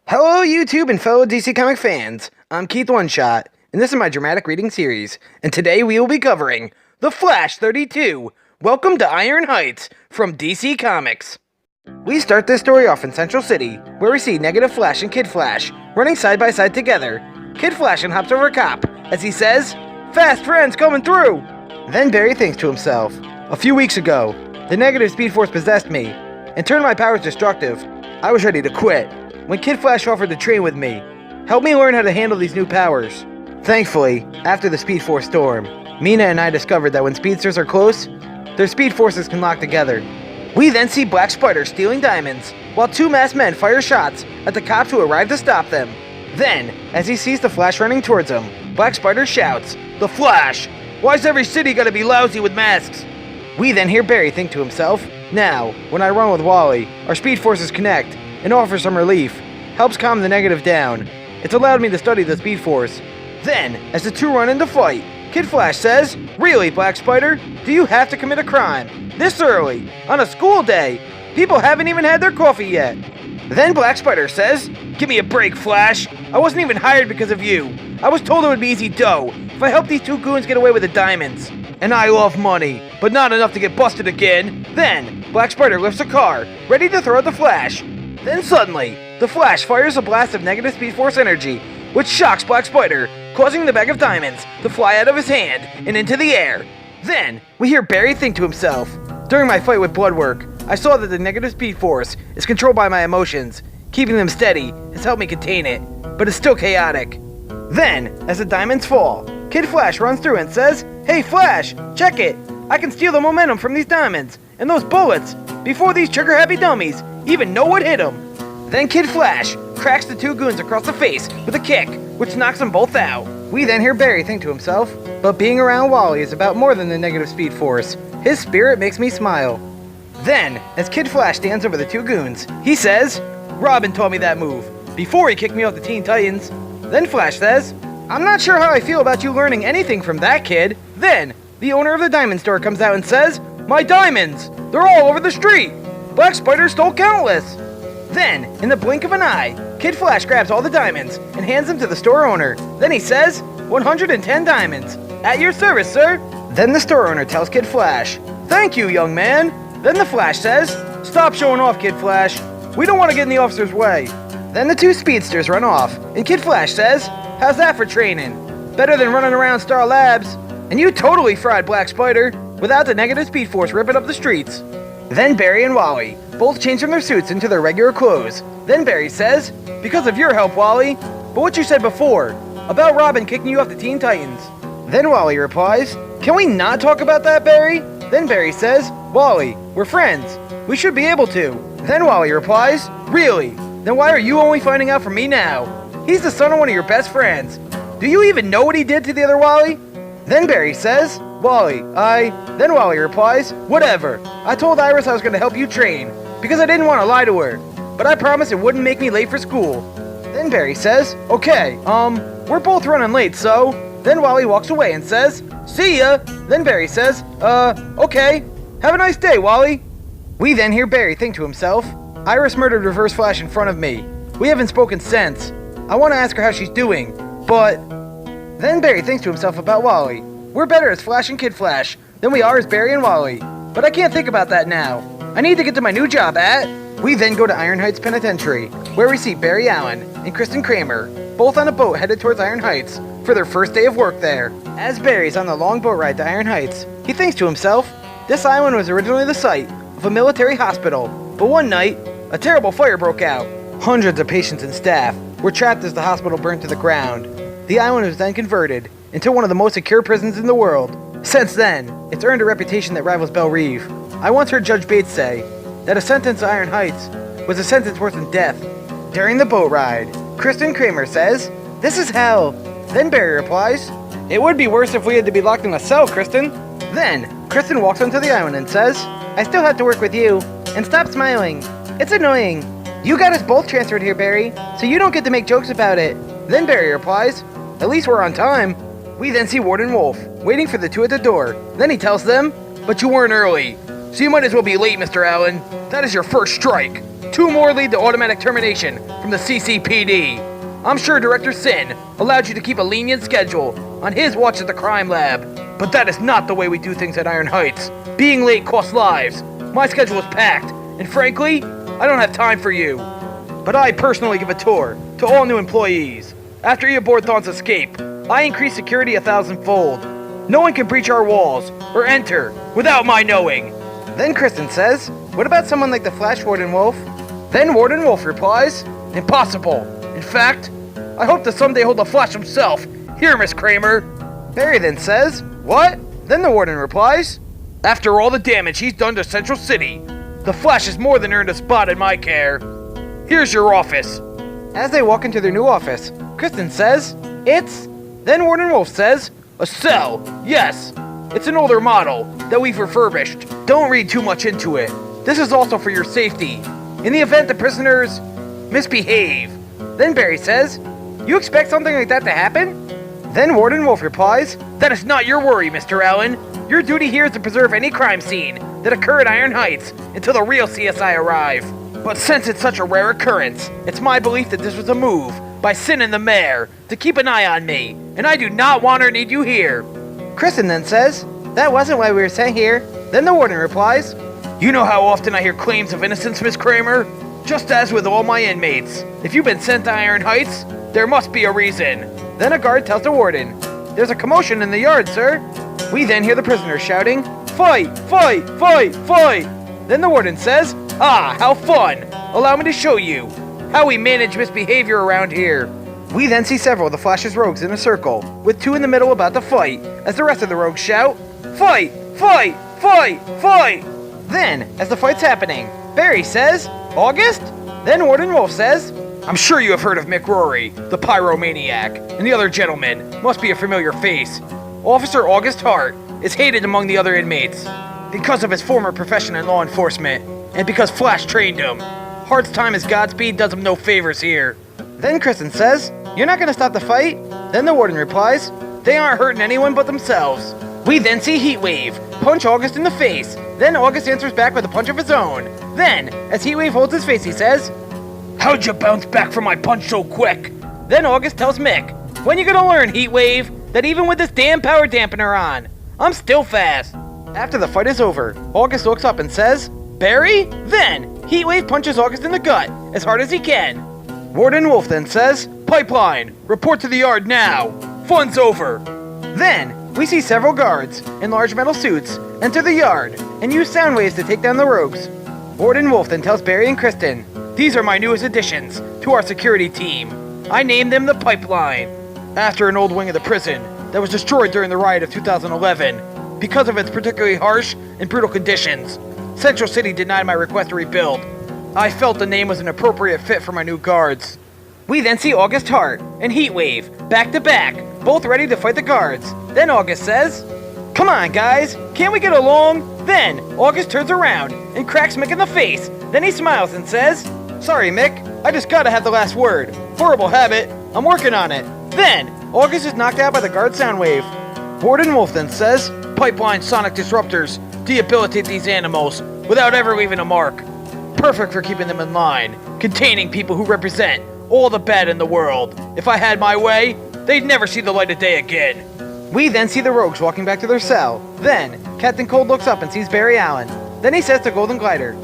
Hello YouTube and fellow DC Comic fans, I'm Keith One Shot, and this is my dramatic reading series, and today we will be covering The Flash 32, Welcome to Iron Heights, from DC Comics. We start this story off in Central City, where we see Negative Flash and Kid Flash running side by side together. Kid Flash hops over a cop, as he says, "Fast friends coming through!" Then Barry thinks to himself, "A few weeks ago, the negative Speed Force possessed me, and turned my powers destructive. I was ready to quit, when Kid Flash offered to train with me, help me learn how to handle these new powers. Thankfully, after the Speed Force storm, Mina and I discovered that when speedsters are close, their speed forces can lock together." We then see Black Spider stealing diamonds, while two masked men fire shots at the cops who arrive to stop them. Then, as he sees the Flash running towards him, Black Spider shouts, "The Flash! Why's every city gotta be lousy with masks?" We then hear Barry think to himself, "Now, when I run with Wally, our speed forces connect, and offer some relief, helps calm the negative down. It's allowed me to study the Speed Force." Then, as the two run into fight, Kid Flash says, "Really, Black Spider? Do you have to commit a crime? This early? On a school day? People haven't even had their coffee yet." Then Black Spider says, "Give me a break, Flash. I wasn't even hired because of you. I was told it would be easy dough if I helped these two goons get away with the diamonds. And I love money, but not enough to get busted again." Then, Black Spider lifts a car, ready to throw at the Flash. Then suddenly, the Flash fires a blast of negative Speed Force energy, which shocks Black Spider, causing the bag of diamonds to fly out of his hand and into the air. Then, we hear Barry think to himself, "During my fight with Bloodwork, I saw that the negative Speed Force is controlled by my emotions. Keeping them steady has helped me contain it, but it's still chaotic." Then, as the diamonds fall, Kid Flash runs through and says, "Hey Flash, check it! I can steal the momentum from these diamonds and those bullets before these trigger-happy dummies even know what hit them." Then Kid Flash cracks the two goons across the face with a kick, which knocks them both out. We then hear Barry think to himself, "But being around Wally is about more than the negative Speed Force. His spirit makes me smile." Then, as Kid Flash stands over the two goons, he says, "Robin taught me that move, before he kicked me off the Teen Titans." Then Flash says, "I'm not sure how I feel about you learning anything from that kid." Then, the owner of the diamond store comes out and says, "My diamonds! They're all over the street! Black Spider stole countless!" Then, in the blink of an eye, Kid Flash grabs all the diamonds and hands them to the store owner. Then he says, 110 diamonds. At your service, sir." Then the store owner tells Kid Flash, "Thank you, young man." Then the Flash says, "Stop showing off, Kid Flash. We don't want to get in the officer's way." Then the two speedsters run off, and Kid Flash says, "How's that for training? Better than running around Star Labs. And you totally fried Black Spider, without the negative Speed Force ripping up the streets." Then Barry and Wally both change from their suits into their regular clothes. Then Barry says, "Because of your help, Wally. But what you said before, about Robin kicking you off the Teen Titans." Then Wally replies, "Can we not talk about that, Barry?" Then Barry says, "Wally, we're friends. We should be able to." Then Wally replies, "Really? Then why are you only finding out from me now? He's the son of one of your best friends. Do you even know what he did to the other Wally?" Then Barry says, Then Wally replies, "Whatever. I told Iris I was going to help you train, because I didn't want to lie to her. But I promised it wouldn't make me late for school." Then Barry says, "Okay, we're both running late, so..." Then Wally walks away and says, "See ya." Then Barry says, "Okay. Have a nice day, Wally." We then hear Barry think to himself, "Iris murdered Reverse Flash in front of me. We haven't spoken since. I want to ask her how she's doing, but..." Then Barry thinks to himself about Wally. "We're better as Flash and Kid Flash than we are as Barry and Wally. But I can't think about that now. I need to get to my new job at..." We then go to Iron Heights Penitentiary, where we see Barry Allen and Kristen Kramer, both on a boat headed towards Iron Heights for their first day of work there. As Barry's on the long boat ride to Iron Heights, he thinks to himself, this island was originally the site of a military hospital, but one night, a terrible fire broke out. Hundreds of patients and staff were trapped as the hospital burned to the ground. The island was then converted into one of the most secure prisons in the world. Since then, it's earned a reputation that rivals Belle Reve. I once heard Judge Bates say that a sentence to Iron Heights was a sentence worse than death. During the boat ride, Kristen Kramer says, "This is hell." Then Barry replies, "It would be worse if we had to be locked in a cell, Kristen." Then, Kristen walks onto the island and says, "I still have to work with you. And stop smiling. It's annoying. You got us both transferred here, Barry, so you don't get to make jokes about it." Then Barry replies, "At least we're on time." We then see Warden Wolf waiting for the two at the door. Then he tells them, "But you weren't early, so you might as well be late, Mr. Allen. That is your first strike." 2 more lead to automatic termination from the CCPD. I'm sure Director Sin allowed you to keep a lenient schedule on his watch at the crime lab, but that is not the way we do things at Iron Heights. Being late costs lives. My schedule is packed, and frankly, I don't have time for you. But I personally give a tour to all new employees. After you board Thawne's escape, I increase security 1,000-fold. No one can breach our walls or enter without my knowing. Then Kristen says, what about someone like the Flash Warden Wolf? Then Warden Wolf replies, impossible. In fact, I hope to someday hold the Flash himself. Here, Miss Kramer. Barry then says, what? Then the Warden replies, after all the damage he's done to Central City, the Flash has more than earned a spot in my care. Here's your office. As they walk into their new office, Kristen says, it's... Then Warden Wolf says, a cell, yes. It's an older model that we've refurbished. Don't read too much into it. This is also for your safety. In the event the prisoners misbehave. Then Barry says, you expect something like that to happen? Then Warden Wolf replies, that is not your worry, Mr. Allen. Your duty here is to preserve any crime scene that occur at Iron Heights until the real CSI arrive. But since it's such a rare occurrence, it's my belief that this was a move by Sin and the Mayor to keep an eye on me, and I do not want or need you here. Kristen then says, that wasn't why we were sent here. Then the Warden replies, you know how often I hear claims of innocence, Miss Kramer? Just as with all my inmates. If you've been sent to Iron Heights, there must be a reason. Then a guard tells the Warden, there's a commotion in the yard, sir. We then hear the prisoners shouting, fight, fight, fight, fight. Then the Warden says, ah, how fun. Allow me to show you how we manage misbehavior around here. We then see several of the Flash's rogues in a circle, with 2 in the middle about to fight, as the rest of the rogues shout, fight, fight, fight, fight. Then, as the fight's happening, Barry says, August? Then Warden Wolf says, I'm sure you have heard of Mick Rory, the pyromaniac, and the other gentleman must be a familiar face. Officer August Hart is hated among the other inmates because of his former profession in law enforcement, and because Flash trained him. Hart's time as Godspeed does him no favors here. Then Kristen says, you're not gonna stop the fight? Then the Warden replies, they aren't hurting anyone but themselves. We then see Heatwave punch August in the face. Then August answers back with a punch of his own. Then, as Heatwave holds his face, he says, how'd you bounce back from my punch so quick? Then August tells Mick, when you gonna learn, Heatwave, that even with this damn power dampener on, I'm still fast. After the fight is over, August looks up and says, Barry? Then, Heatwave punches August in the gut as hard as he can. Warden Wolf then says, pipeline, report to the yard now. Fun's over. Then, we see several guards in large metal suits enter the yard and use sound waves to take down the rogues. Warden Wolf then tells Barry and Kristen, these are my newest additions to our security team. I named them the Pipeline, after an old wing of the prison that was destroyed during the riot of 2011 because of its particularly harsh and brutal conditions. Central City denied my request to rebuild. I felt the name was an appropriate fit for my new guards. We then see August Hart and Heatwave, back to back, both ready to fight the guards. Then August says, come on guys, can't we get along? Then August turns around and cracks Mick in the face. Then he smiles and says, sorry Mick, I just gotta have the last word. Horrible habit, I'm working on it. Then August is knocked out by the guard sound wave. Warden Wolf then says, pipeline sonic disruptors debilitate these animals without ever leaving a mark. Perfect for keeping them in line, containing people who represent all the bad in the world. If I had my way, they'd never see the light of day again. We then see the rogues walking back to their cell. Then, Captain Cold looks up and sees Barry Allen. Then he says to Golden Glider,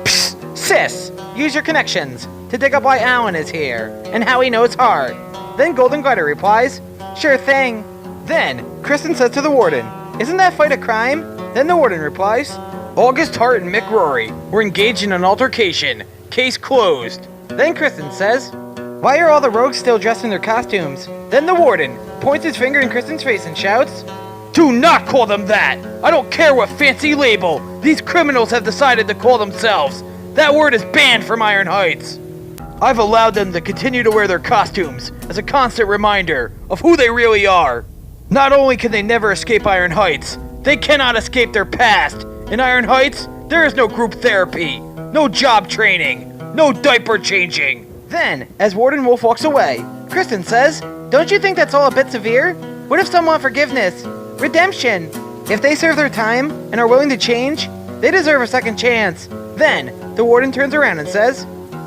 psst, sis, use your connections to dig up why Allen is here, and how he knows Hart. Then Golden Glider replies, sure thing. Then, Kristen says to the Warden, isn't that fight a crime? Then the Warden replies, August Hart and Mick Rory were engaged in an altercation. Case closed. Then Kristen says, why are all the rogues still dressed in their costumes? Then the Warden points his finger in Kristen's face and shouts, do not call them that! I don't care what fancy label these criminals have decided to call themselves. That word is banned from Iron Heights. I've allowed them to continue to wear their costumes as a constant reminder of who they really are. Not only can they never escape Iron Heights, they cannot escape their past. In Iron Heights, there is no group therapy, no job training, no diaper changing. Then, as Warden Wolf walks away, Kristen says, don't you think that's all a bit severe? What if some want forgiveness? Redemption? If they serve their time and are willing to change, they deserve a second chance. Then, the Warden turns around and says,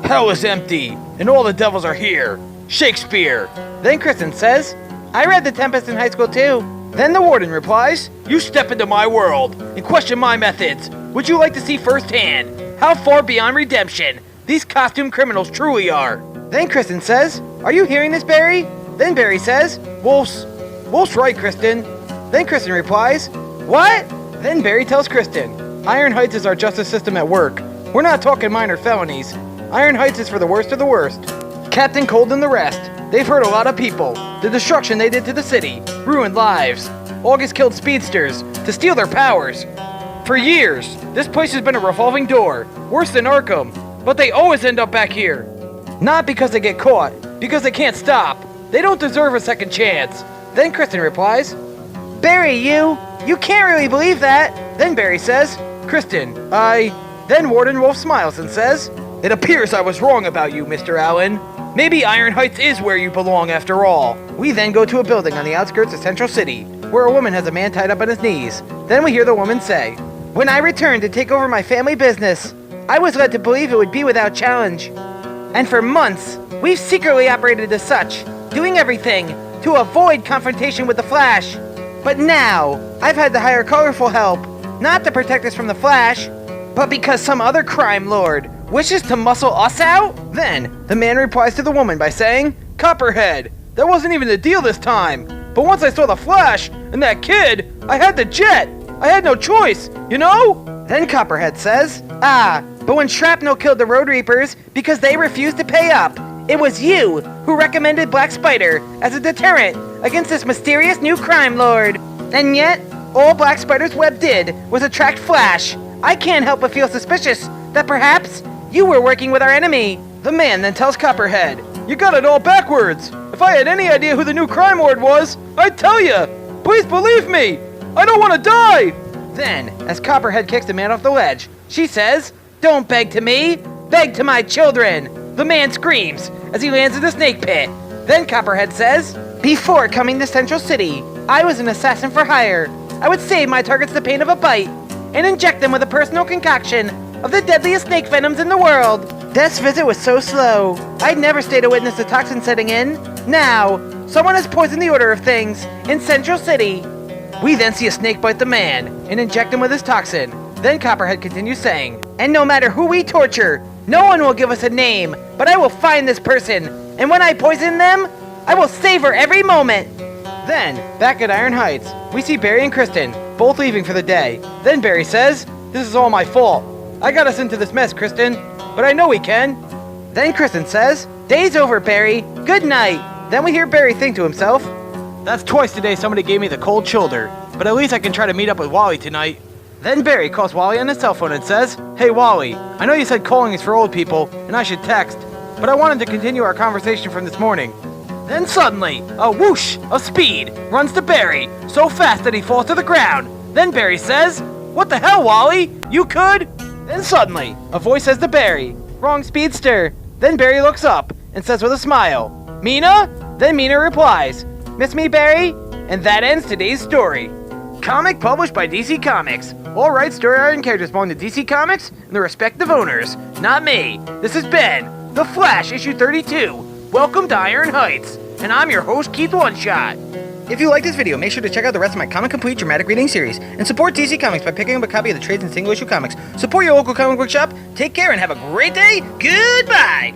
Hell is empty, and all the devils are here. Shakespeare. Then Kristen says, I read The Tempest in high school too. Then the warden replies, you step into my world and question my methods. Would you like to see firsthand how far beyond redemption these costume criminals truly are? Then Kristen says, are you hearing this, Barry? Then Barry says, Wolf's right, Kristen. Then Kristen replies, what? Then Barry tells Kristen, Iron Heights is our justice system at work. We're not talking minor felonies. Iron Heights is for the worst of the worst. Captain Cold and the rest, they've hurt a lot of people. The destruction they did to the city ruined lives. August killed speedsters to steal their powers. For years, this place has been a revolving door, worse than Arkham, but they always end up back here. Not because they get caught, because they can't stop. They don't deserve a second chance. Then Kristen replies, Barry, you can't really believe that. Then Barry says, Kristen, Then Warden Wolf smiles and says, it appears I was wrong about you, Mr. Allen. Maybe Iron Heights is where you belong after all. We then go to a building on the outskirts of Central City, where a woman has a man tied up on his knees. Then we hear the woman say, when I returned to take over my family business, I was led to believe it would be without challenge. And for months, we've secretly operated as such, doing everything to avoid confrontation with the Flash. But now, I've had to hire colorful help, not to protect us from the Flash, but because some other crime lord wishes to muscle us out? Then, the man replies to the woman by saying, Copperhead, that wasn't even the deal this time. But once I saw the Flash and that kid, I had to jet. I had no choice, you know? Then Copperhead says, but when Shrapnel killed the Road Reapers because they refused to pay up, it was you who recommended Black Spider as a deterrent against this mysterious new crime lord. And yet, all Black Spider's web did was attract Flash. I can't help but feel suspicious that perhaps you were working with our enemy. The man then tells Copperhead, you got it all backwards. If I had any idea who the new crime lord was, I'd tell you. Please believe me. I don't want to die. Then, as Copperhead kicks the man off the ledge, she says, don't beg to me, beg to my children. The man screams as he lands in the snake pit. Then Copperhead says, before coming to Central City, I was an assassin for hire. I would save my targets the pain of a bite and inject them with a personal concoction of the deadliest snake venoms in the world. Death's visit was so slow, I'd never stay to witness the toxin setting in. Now, someone has poisoned the order of things in Central City. We then see a snake bite the man and inject him with his toxin. Then Copperhead continues saying, and no matter who we torture, no one will give us a name, but I will find this person, and when I poison them, I will savor every moment. Then, back at Iron Heights, we see Barry and Kristen, both leaving for the day. Then Barry says, this is all my fault. I got us into this mess, Kristen, but I know we can. Then Kristen says, day's over, Barry. Good night. Then we hear Barry think to himself, that's twice today somebody gave me the cold shoulder, but at least I can try to meet up with Wally tonight. Then Barry calls Wally on his cell phone and says, hey Wally, I know you said calling is for old people, and I should text, but I wanted to continue our conversation from this morning. Then suddenly, a whoosh of speed runs to Barry, so fast that he falls to the ground. Then Barry says, what the hell, Wally? You could? Then suddenly, a voice says to Barry, wrong speedster. Then Barry looks up and says with a smile, Mina? Then Mina replies, miss me, Barry? And that ends today's story. Comic published by DC Comics. All rights, story art, and characters belong to DC Comics and their respective owners. Not me. This has been The Flash, issue 32. Welcome to Iron Heights. And I'm your host, Keith One Shot. If you like this video, make sure to check out the rest of my Comic Complete dramatic reading series, and support DC Comics by picking up a copy of the trades and single issue comics. Support your local comic book shop, take care, and have a great day. Goodbye!